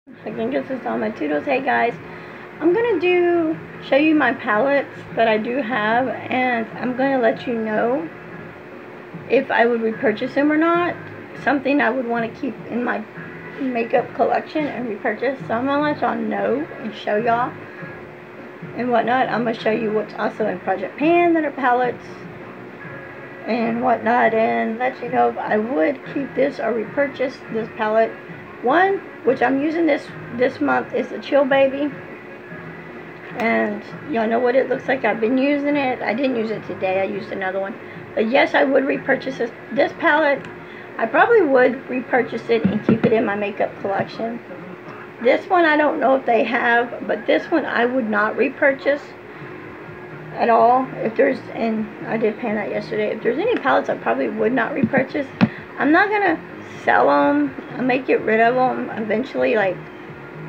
Again, this is all my toodles. Hey guys, I'm gonna show you my palettes that I do have, and I'm gonna let you know if I would repurchase them or not. Something I would want to keep in my makeup collection and repurchase. So I'm gonna let y'all know and show y'all and whatnot. I'm gonna show you what's also in Project Pan that are palettes and whatnot, and let you know if I would keep this or repurchase this palette. One, which I'm using this month, is the Chill Baby, and y'all know what it looks like. I've been using it. I didn't use it today. I used another one, but yes, I would repurchase this palette. I probably would repurchase it and keep it in my makeup collection. This one I don't know if they have, but this one I would not repurchase at all. If there's, and I did pan that yesterday, if there's any palettes I probably would not repurchase. I'm not gonna sell them. I may get rid of them eventually, like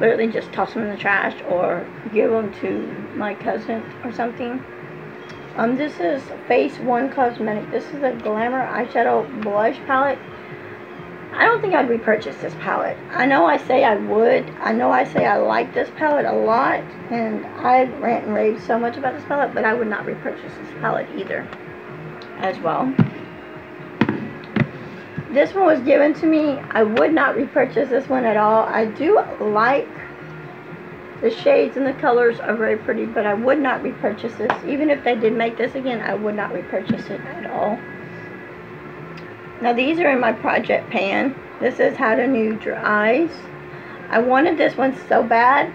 literally just toss them in the trash or give them to my cousin or something. This is Phase One Cosmetic. This is a Glamour eyeshadow blush palette. I don't think I'd repurchase this palette. I know I say I would. I know I say I like this palette a lot, and I rant and rave so much about this palette, but I would not repurchase this palette either as well. This one was given to me. I would not repurchase this one at all. I do like the shades and the colors are very pretty, but I would not repurchase this. Even if they did make this again, I would not repurchase it at all. Now these are in my Project Pan. This is How to Nude Your Eyes. I wanted this one so bad.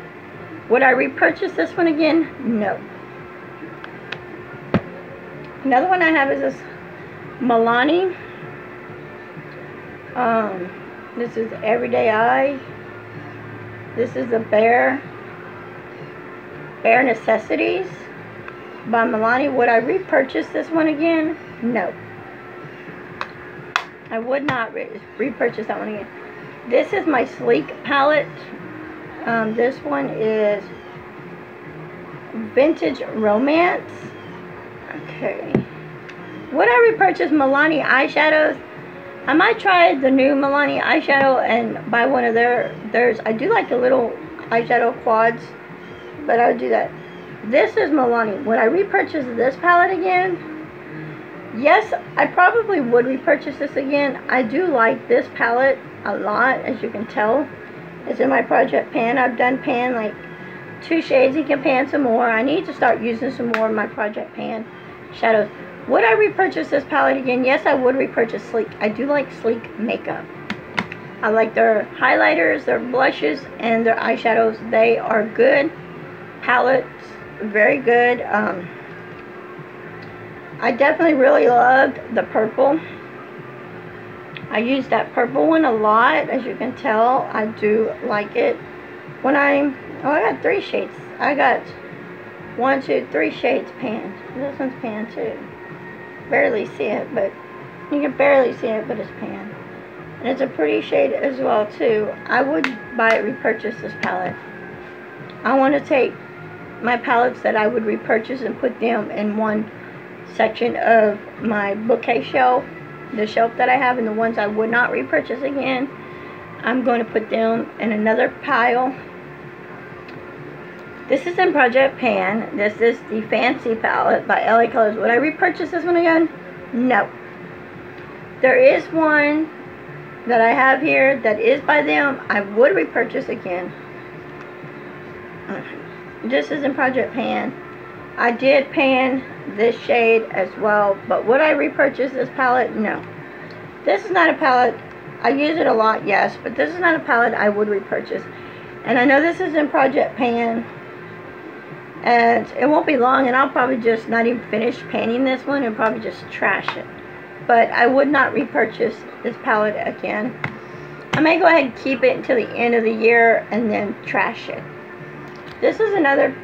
Would I repurchase this one again? No. Another one I have is this Milani. This is Everyday Eye. This is the Bare Necessities by Milani. Would I repurchase this one again? No. I would not repurchase that one again. This is my Sleek palette. This one is Vintage Romance. Okay. Would I repurchase Milani eyeshadows? I might try the new Milani eyeshadow and buy one of theirs. I do like the little eyeshadow quads, but I would do that. This is Milani. Would I repurchase this palette again? Yes, I probably would repurchase this again. I do like this palette a lot, as you can tell. It's in my Project Pan. I've done pan like 2 shades. You can pan some more. I need to start using some more of my Project Pan shadows. Would I repurchase this palette again? Yes, I would repurchase Sleek. I do like Sleek makeup. I like their highlighters, their blushes, and their eyeshadows. They are good palettes. Very good. I definitely really loved the purple. I use that purple one a lot, as you can tell. I do like it. When I got 3 shades. I got 1, 2, 3 shades pan. This one's pan too. Barely see it, but you can barely see it, but it's pan. And it's a pretty shade as well too. I would repurchase this palette. I want to take my palettes that I would repurchase and put them in one section of my bookcase shelf, the shelf that I have, and the ones I would not repurchase again, I'm going to put them in another pile. This is in Project Pan. This is the Fancy palette by LA Colors. Would I repurchase this one again? No. There is one that I have here that is by them. I would repurchase again. This is in Project Pan. I did pan this shade as well, but would I repurchase this palette? No. This is not a palette. I use it a lot, yes, but this is not a palette I would repurchase. And I know this is in Project Pan, and it won't be long, and I'll probably just not even finish panning this one and probably just trash it. But I would not repurchase this palette again. I may go ahead and keep it until the end of the year and then trash it. This is another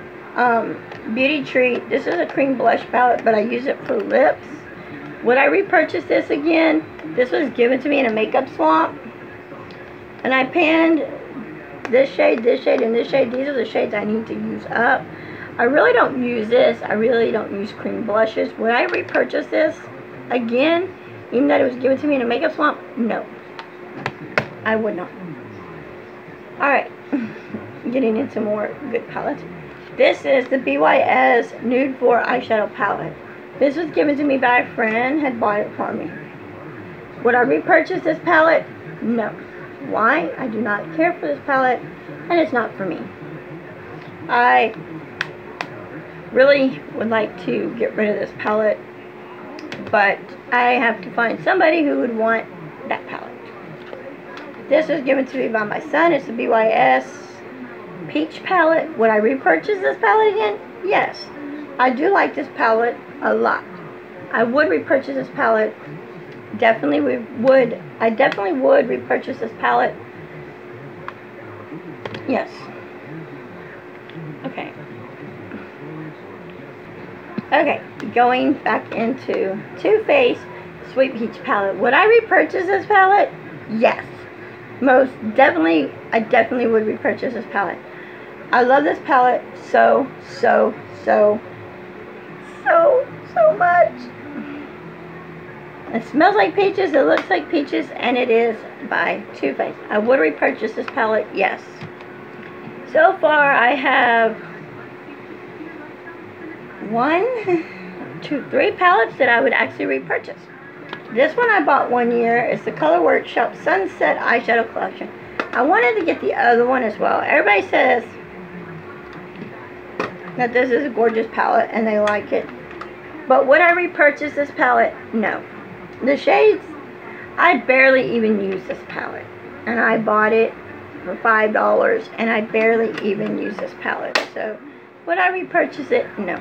Beauty Treat. This is a cream blush palette, but I use it for lips. Would I repurchase this again? This was given to me in a makeup swamp, and I panned this shade, and this shade. These are the shades I need to use up. I really don't use this. I really don't use cream blushes. Would I repurchase this again, even though it was given to me in a makeup swamp? No, I would not. Alright, getting into more good palettes. This is the BYS Nude 4 eyeshadow palette. This was given to me by a friend, had bought it for me. Would I repurchase this palette? No. Why? I do not care for this palette, and it's not for me. I really would like to get rid of this palette, but I have to find somebody who would want that palette. This was given to me by my son. It's the BYS Peach palette. Would I repurchase this palette again? Yes. I do like this palette a lot. I would repurchase this palette. Definitely would. I definitely would repurchase this palette. Yes. Okay. Okay, going back into Too Faced Sweet Peach palette. Would I repurchase this palette? Yes. Most definitely, I definitely would repurchase this palette. I love this palette so much. It smells like peaches, it looks like peaches, and it is by Too Faced. I would repurchase this palette, yes. So far, I have 1, 2, 3 palettes that I would actually repurchase. This one I bought 1 year. It's the Color Workshop Sunset Eyeshadow Collection. I wanted to get the other one as well. Everybody says that this is a gorgeous palette and they like it. But would I repurchase this palette? No. The shades, I barely even use this palette. And I bought it for $5 and I barely even use this palette. So, would I repurchase it? No.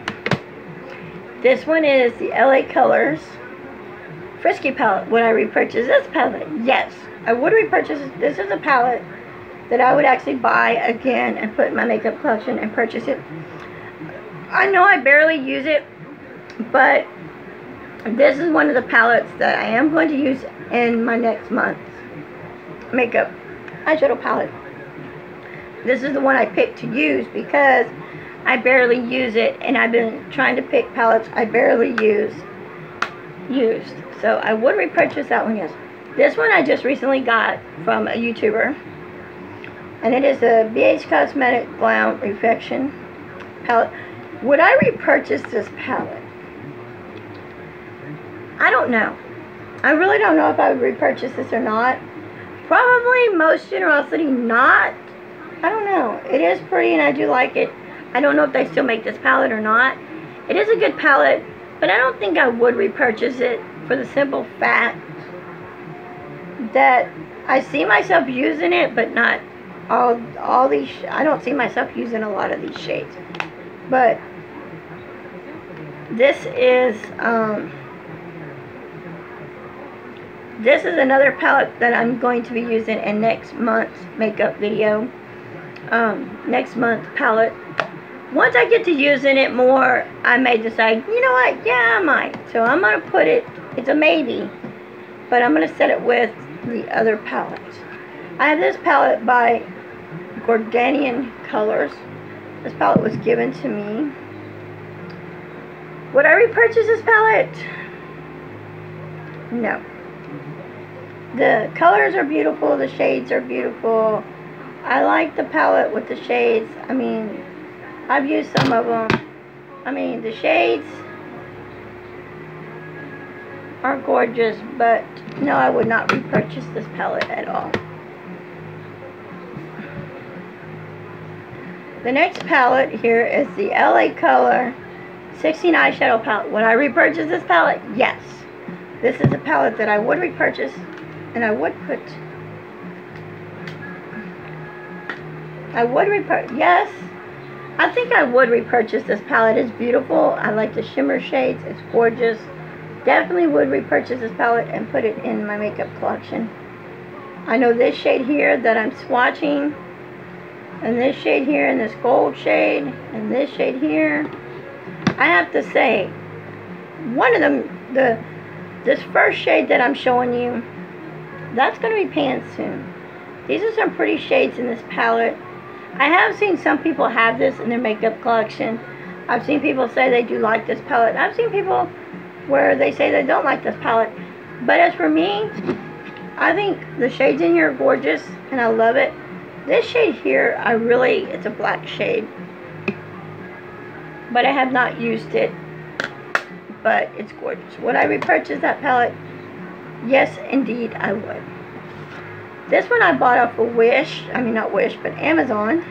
This one is the LA Colors Frisky palette. Would I repurchase this palette? Yes. I would repurchase it. This is a palette that I would actually buy again and put in my makeup collection and purchase it. I know I barely use it, but this is one of the palettes that I am going to use in my next month's makeup eyeshadow palette. This is the one I picked to use because I barely use it, and I've been trying to pick palettes I barely used. So I would repurchase that one, yes. This one I just recently got from a YouTuber, and it is the BH Cosmetic Glam Reflection palette. Would I repurchase this palette? I don't know. I really don't know if I would repurchase this or not. Probably most generosity not. I don't know. It is pretty and I do like it. I don't know if they still make this palette or not. It is a good palette, but I don't think I would repurchase it for the simple fact that I see myself using it, but not all these. I don't see myself using a lot of these shades. But this is another palette that I'm going to be using in next month's makeup video. Next month's palette. Once I get to using it more, I may decide, you know what, yeah, I might. So I'm going to put it, it's a maybe, but I'm going to set it with the other palettes. I have this palette by Gordanian Colors. This palette was given to me. Would I repurchase this palette? No. The colors are beautiful, the shades are beautiful. I like the palette with the shades. I mean, I've used some of them. I mean, the shades are gorgeous, but no, I would not repurchase this palette at all. The next palette here is the LA Color 16 eyeshadow palette. Would I repurchase this palette? Yes. This is a palette that I would repurchase, and I would put. Yes. I think I would repurchase this palette. It's beautiful. I like the shimmer shades. It's gorgeous. Definitely would repurchase this palette and put it in my makeup collection. I know this shade here that I'm swatching, and this shade here, and this gold shade, and this shade here. I have to say, one of them, this first shade that I'm showing you, that's going to be pan soon. These are some pretty shades in this palette. I have seen some people have this in their makeup collection. I've seen people say they do like this palette. I've seen people where they say they don't like this palette. But as for me, I think the shades in here are gorgeous, and I love it. This shade here, it's a black shade, but I have not used it, but it's gorgeous. Would I repurchase that palette? Yes, indeed, I would. This one I bought off of Wish, I mean not Wish, but Amazon,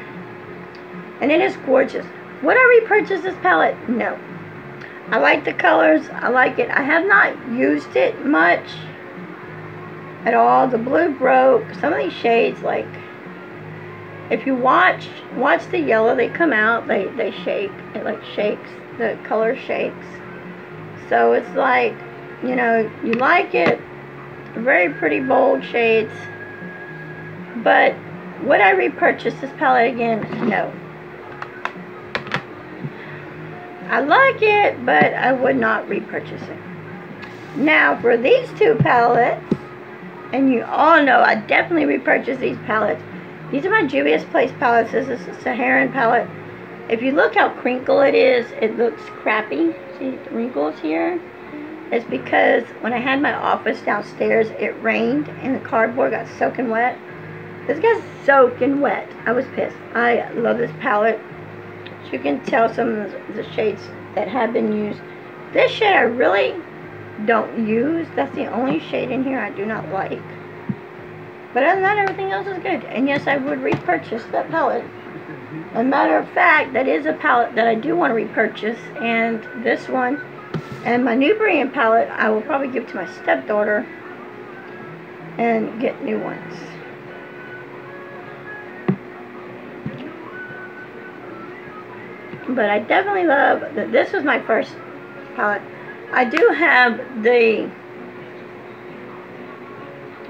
and it is gorgeous. Would I repurchase this palette? No. I like the colors, I like it. I have not used it much at all. The blue broke. Some of these shades, like, if you watch the yellow, they come out, they shake. It like shakes, the color shakes. So it's like, you know, you like it. Very pretty bold shades. But would I repurchase this palette again? No. I like it, but I would not repurchase it. Now for these two palettes, and you all know I definitely repurchase these palettes. These are my Juvia's Place palettes. This is a Saharan palette. If you look how crinkled it is, it looks crappy. See the wrinkles here? It's because when I had my office downstairs, it rained and the cardboard got soaking wet. This got soaking wet. I was pissed. I love this palette. As you can tell, some of the shades that have been used. This shade I really don't use. That's the only shade in here I do not like. But other than that, everything else is good. And yes, I would repurchase that palette. As a matter of fact, that is a palette that I do want to repurchase. And this one, and my new brand palette, I will probably give to my stepdaughter and get new ones. But I definitely love that. This was my first palette. I do have the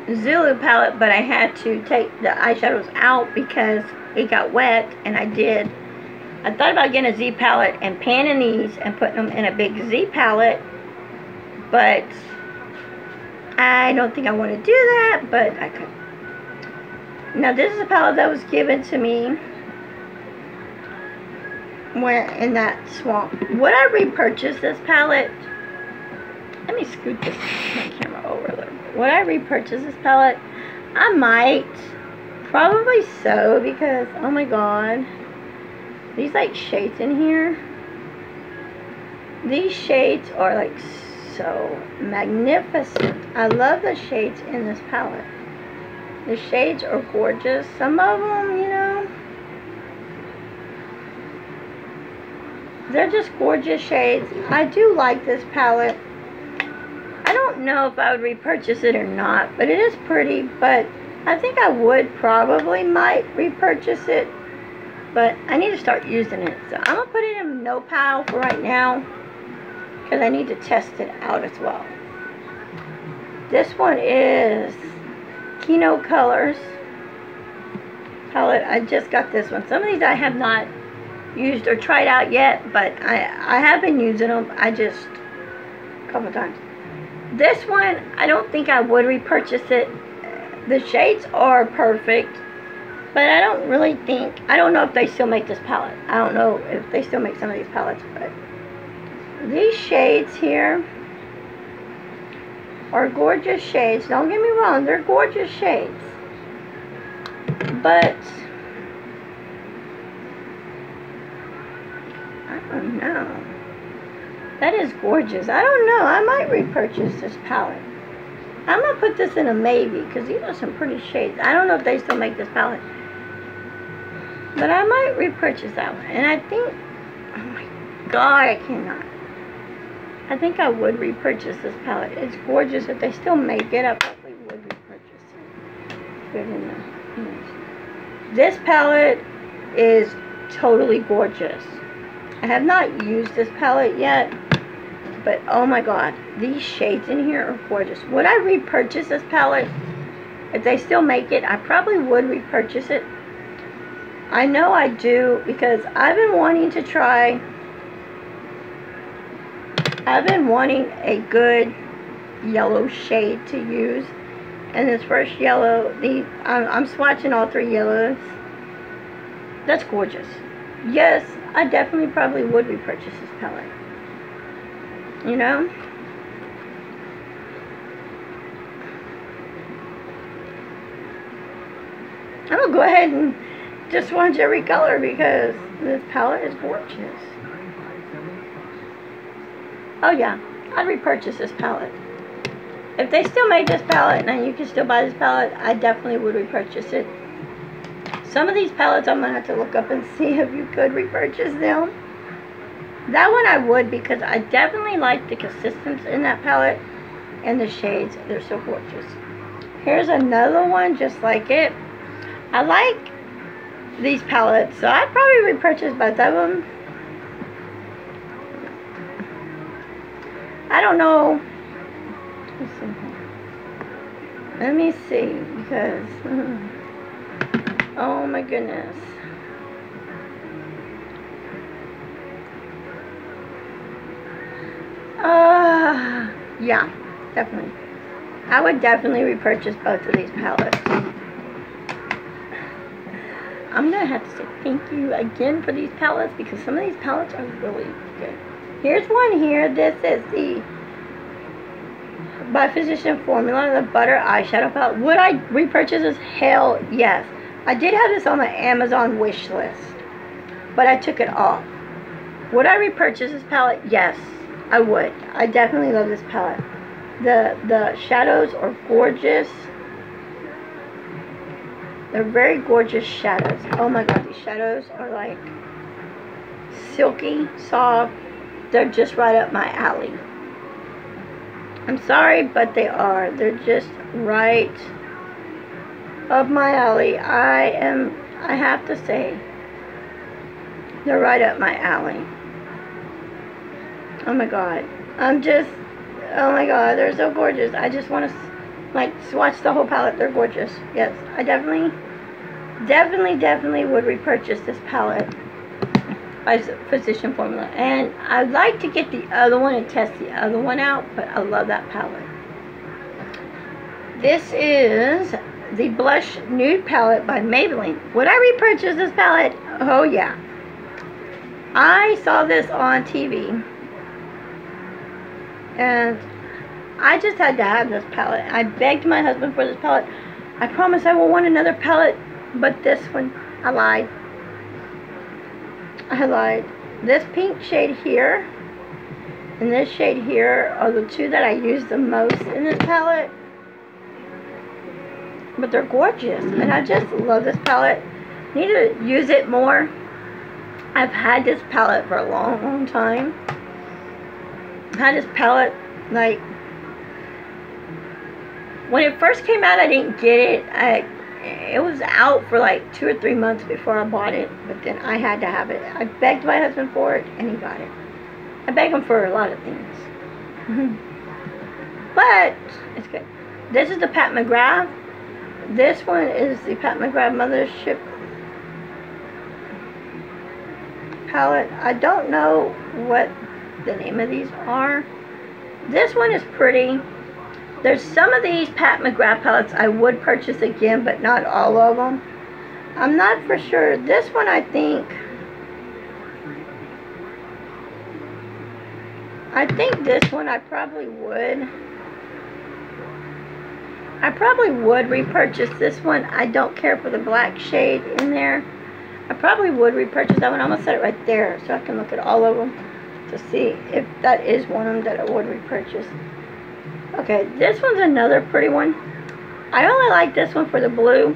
Zulu palette, but I had to take the eyeshadows out because it got wet, and I did. I thought about getting a Z palette and panning these and putting them in a big Z palette, but I don't think I want to do that, but I could. Now this is a palette that was given to me when in that swamp. Would I repurchase this palette? Let me scoot this my camera over a little bit. Would I repurchase this palette? I might. Probably so, because oh my god, these like shades in here, these shades are like so magnificent. I love the shades in this palette. The shades are gorgeous. Some of them, you know, they're just gorgeous shades. I do like this palette. I don't know if I would repurchase it or not, but it is pretty. But I think I would might repurchase it, but I need to start using it. So I'm going to put it in no pile for right now, because I need to test it out as well. This one is Kino Colors palette. I just got this one. Some of these I have not used or tried out yet, but I have been using them. I just a couple times. This one, I don't think I would repurchase it. The shades are perfect, but I don't really think, I don't know if they still make this palette. I don't know if they still make some of these palettes, but these shades here are gorgeous shades. Don't get me wrong, they're gorgeous shades. But I don't know. That is gorgeous. I don't know. I might repurchase this palette. I'm going to put this in a maybe, because these are some pretty shades. I don't know if they still make this palette, but I might repurchase that one. And I think, oh my god, I cannot. I think I would repurchase this palette. It's gorgeous. If they still make it, I probably would repurchase it. Good enough. This palette is totally gorgeous. I have not used this palette yet, but oh my god, these shades in here are gorgeous. Would I repurchase this palette? If they still make it, I probably would repurchase it. I know I do, because I've been wanting to try, I've been wanting a good yellow shade to use. And this first yellow, I'm swatching all three yellows. That's gorgeous. Yes, I definitely probably would repurchase this palette. You know? I'm going to go ahead and just swatch every color because this palette is gorgeous. Oh yeah, I'd repurchase this palette. If they still made this palette and you can still buy this palette, I definitely would repurchase it. Some of these palettes I'm going to have to look up and see if you could repurchase them. That one I would, because I definitely like the consistency in that palette and the shades. They're so gorgeous. Here's another one just like it. I like these palettes, so I'd probably repurchase both of them. I don't know. Let me see, because oh my goodness. Yeah, definitely. I would definitely repurchase both of these palettes. I'm going to have to say thank you again for these palettes, because some of these palettes are really good. Here's one here. This is the by Physician Formula, the Butter Eyeshadow Palette. Would I repurchase this? Hell yes. I did have this on my Amazon wish list, but I took it off. Would I repurchase this palette? Yes, I would. I definitely love this palette. The shadows are gorgeous. They're very gorgeous shadows. Oh my god, these shadows are like silky, soft. They're just right up my alley. I'm sorry, but they are. They're just right up my alley. I have to say, they're right up my alley. Oh my god. Oh my god, they're so gorgeous. I just want to like swatch the whole palette. They're gorgeous. Yes, I definitely would repurchase this palette by Physician Formula. And I'd like to get the other one and test the other one out, but I love that palette. This is the Blush Nude Palette by Maybelline. Would I repurchase this palette? Oh yeah. I saw this on TV, and I just had to have this palette. I begged my husband for this palette. I promise I will want another palette, but this one, I lied. I lied. This pink shade here and this shade here are the two that I use the most in this palette. But they're gorgeous, and I just love this palette. Need to use it more. I've had this palette for a long, long time. I've had this palette, like, when it first came out, I didn't get it. It was out for like 2 or 3 months before I bought it, but then I had to have it. I begged my husband for it, and he got it. I beg him for a lot of things. But it's good. This is the Pat McGrath. This one is the Pat McGrath Mothership palette. I don't know what the name of these are. This one is pretty. There's some of these Pat McGrath palettes I would purchase again, but not all of them. I'm not for sure. This one, I think this one I probably would repurchase this one. I don't care for the black shade in there. I probably would repurchase that one. I'm going to set it right there so I can look at all of them to see if that is one of them that I would repurchase. Okay, this one's another pretty one. I only like this one for the blue,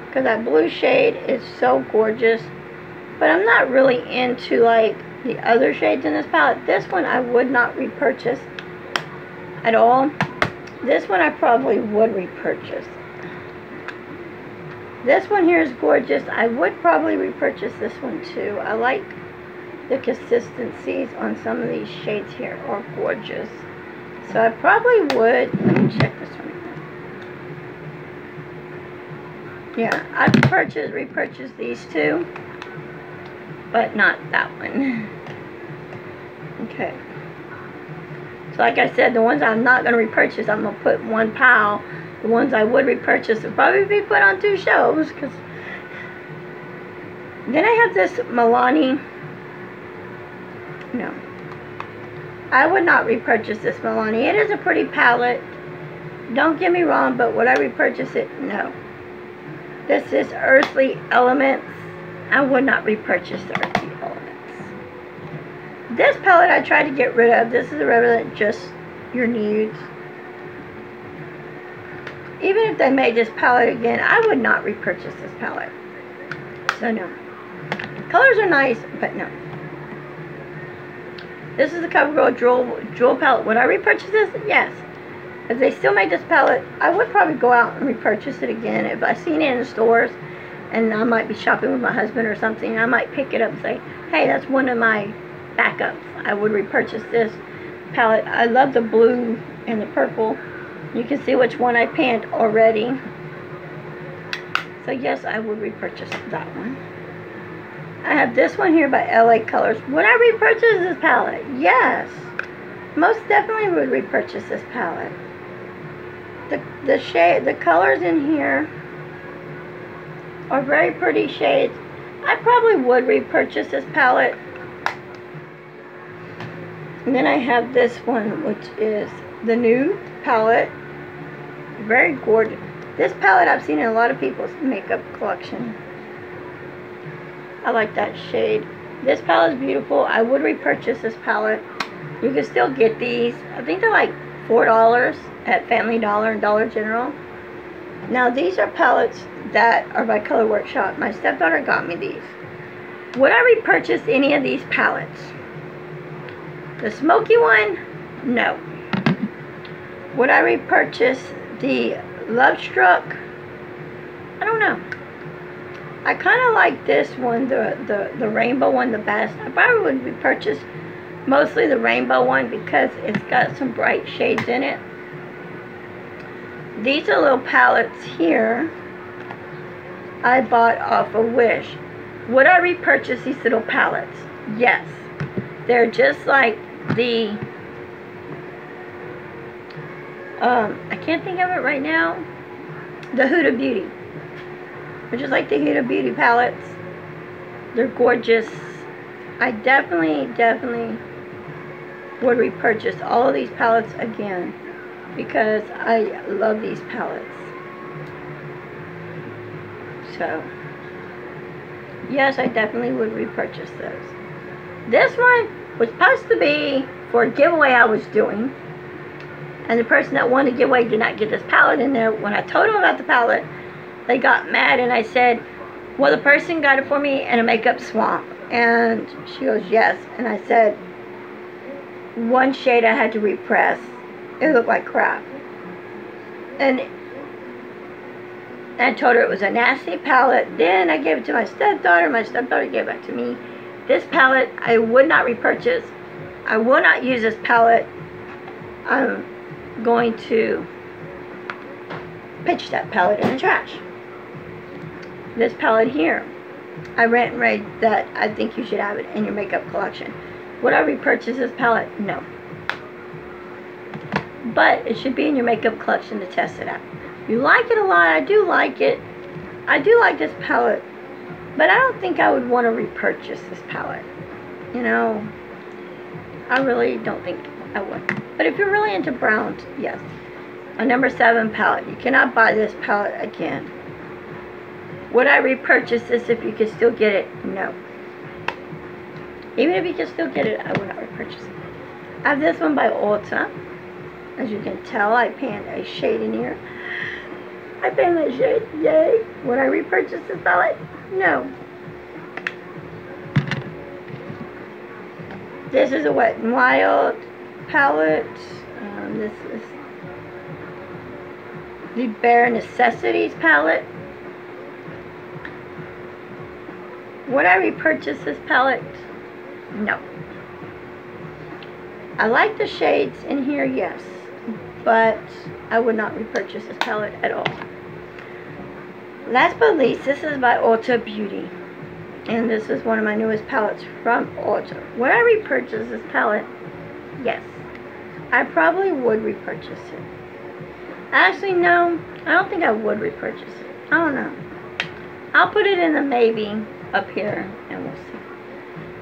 because that blue shade is so gorgeous. But I'm not really into like the other shades in this palette. This one I would not repurchase at all. This one I probably would repurchase. This one here is gorgeous. I would probably repurchase this one too. I like the consistencies on some of these shades here are gorgeous. So I probably would. Let me check this one. Yeah, I'd repurchase these two, but not that one. Okay. So like I said, the ones I'm not going to repurchase, I'm going to put in one pile. The ones I would repurchase would probably be put on 2 shelves. Cause then I have this Milani. No. I would not repurchase this Milani. It is a pretty palette. Don't get me wrong, but would I repurchase it? No. This is Earthly Elements. I would not repurchase the Earthly Elements. This palette I tried to get rid of. This is a Revlon Just Your Nudes. Even if they made this palette again, I would not repurchase this palette. So no. Colors are nice, but no. This is the CoverGirl Jewel palette. Would I repurchase this? Yes. If they still made this palette, I would probably go out and repurchase it again. If I seen it in the stores and I might be shopping with my husband or something, I might pick it up and say, hey, that's one of my backups. I would repurchase this palette. I love the blue and the purple. You can see which one I panned already. So yes, I would repurchase that one. I have this one here by LA Colors. Would I repurchase this palette? Yes. Most definitely would repurchase this palette. The colors in here are very pretty shades. I probably would repurchase this palette. And then I have this one, which is the new palette. Very gorgeous. This palette I've seen in a lot of people's makeup collection. I like that shade. This palette is beautiful. I would repurchase this palette. You can still get these. I think they're like $4 at Family Dollar and Dollar General. Now these are palettes that are by Color Workshop. My stepdaughter got me these. Would I repurchase any of these palettes? The smoky one? No. Would I repurchase the Love Struck? I don't know. I kind of like this one, the rainbow one, the best. I probably would repurchase mostly the rainbow one because it's got some bright shades in it. These are little palettes here I bought off of Wish. Would I repurchase these little palettes? Yes. They're just like the I can't think of it right now. The Huda Beauty. They're just like the Huda Beauty palettes. They're gorgeous. I definitely would repurchase all of these palettes again because I love these palettes. So yes, I definitely would repurchase those. This one was supposed to be for a giveaway I was doing, and the person that won the giveaway did not get this palette in there. When I told them about the palette, they got mad, and I said, well, the person got it for me in a makeup swamp. And she goes, yes. And I said, one shade I had to repress. It looked like crap. And I told her it was a nasty palette. Then I gave it to my stepdaughter. My stepdaughter gave it back to me. This palette I would not repurchase. I will not use this palette. I'm going to pitch that palette in the trash. This palette here, I rant and rave that I think you should have it in your makeup collection. Would I repurchase this palette? No. But it should be in your makeup collection to test it out. You like it a lot. I do like it. I do like this palette. But I don't think I would want to repurchase this palette. You know, I really don't think I would. But if you're really into browns, yes. A number 7 palette. You cannot buy this palette again. Would I repurchase this if you could still get it? No. Even if you can still get it, I would not repurchase it. I have this one by Ulta. As you can tell, I panned a shade in here. I panned that shade. Yay. Would I repurchase this palette? No. This is a Wet n Wild palette. This is the Bare Necessities palette. Would I repurchase this palette? No. I like the shades in here, yes. But I would not repurchase this palette at all. Last but not least, this is by Ulta Beauty. And this is one of my newest palettes from Ulta. Would I repurchase this palette? Yes. I probably would repurchase it. Actually, no. I don't think I would repurchase it. I don't know. I'll put it in the maybe up here and we'll see.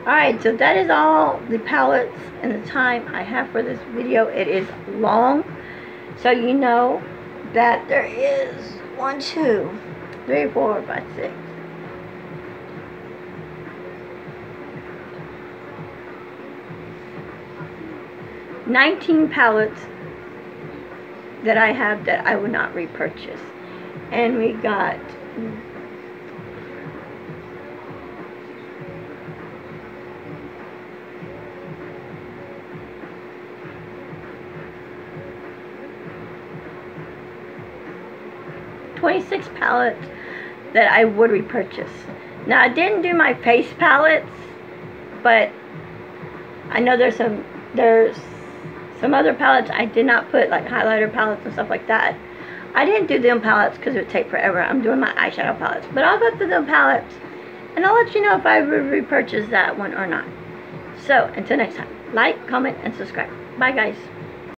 Alright, so that is all the palettes and the time I have for this video. It is long, so you know that there is 1, 2, 3, 4, 5, 6. $19 pallets that I have that I would not repurchase. And we got $26 pallets that I would repurchase. Now I didn't do my face palettes, but I know there's some other palettes I did not put, like highlighter palettes and stuff like that. I didn't do them palettes because it would take forever. I'm doing my eyeshadow palettes, but I'll go through them palettes and I'll let you know if I would repurchase that one or not. So until next time, like, comment, and subscribe. Bye guys.